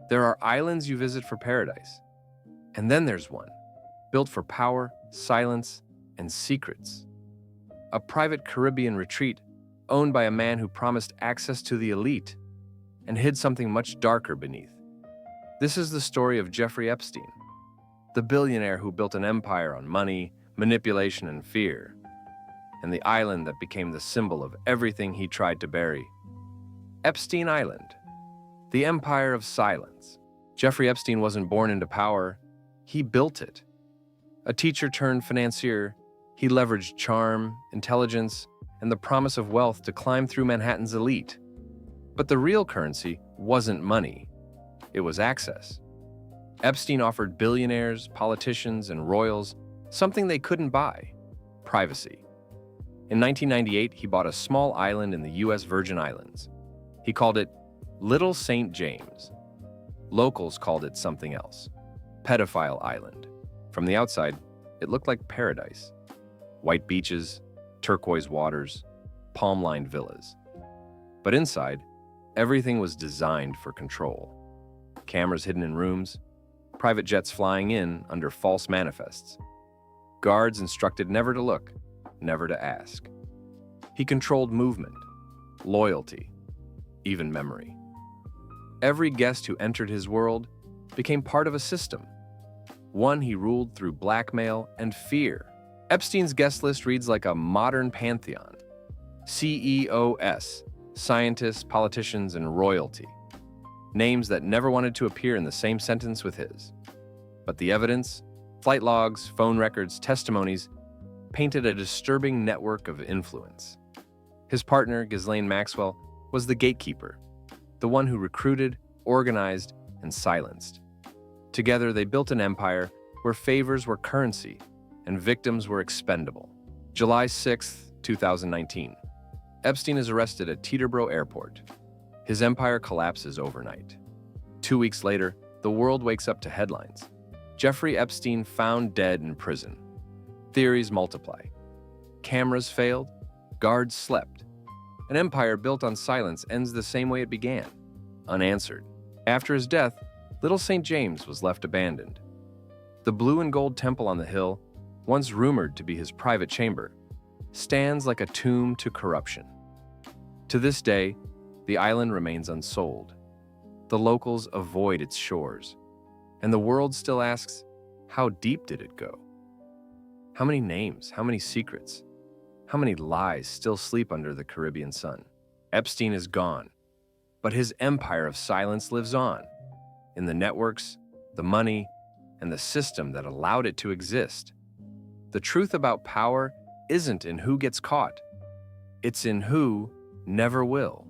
There are islands you visit for paradise. And then there's one, built for power, silence, and secrets. A private Caribbean retreat owned by a man who promised access to the elite and hid something much darker beneath. This is the story of Jeffrey Epstein, the billionaire who built an empire on money, manipulation, and fear, and the island that became the symbol of everything he tried to bury. Epstein Island, the empire of silence. Jeffrey Epstein wasn't born into power, he built it. A teacher turned financier, he leveraged charm, intelligence, and the promise of wealth to climb through Manhattan's elite. But the real currency wasn't money, it was access. Epstein offered billionaires, politicians, and royals something they couldn't buy: privacy. In 1998, he bought a small island in the US Virgin Islands. He called it Little St. James. Locals called it something else: Pedophile Island. From the outside, it looked like paradise. White beaches, turquoise waters, palm-lined villas. But inside, everything was designed for control. Cameras hidden in rooms, private jets flying in under false manifests. Guards instructed never to look, never to ask. He controlled movement, loyalty, even memory. Every guest who entered his world became part of a system, one he ruled through blackmail and fear. Epstein's guest list reads like a modern pantheon: CEOs, scientists, politicians, and royalty. Names that never wanted to appear in the same sentence with his. But the evidence, flight logs, phone records, testimonies, painted a disturbing network of influence. His partner, Ghislaine Maxwell, was the gatekeeper, the one who recruited, organized, and silenced. Together, they built an empire where favors were currency and victims were expendable. July 6, 2019. Epstein is arrested at Teterboro Airport. His empire collapses overnight. 2 weeks later, the world wakes up to headlines: Jeffrey Epstein found dead in prison. Theories multiply. Cameras failed, guards slept. An empire built on silence ends the same way it began, unanswered. After his death, Little St. James was left abandoned. The blue and gold temple on the hill, once rumored to be his private chamber, stands like a tomb to corruption. To this day, the island remains unsold. The locals avoid its shores, and the world still asks, how deep did it go? How many names, how many secrets, how many lies still sleep under the Caribbean sun? Epstein is gone, but his empire of silence lives on, in the networks, the money, and the system that allowed it to exist. The truth about power isn't in who gets caught, it's in who never will.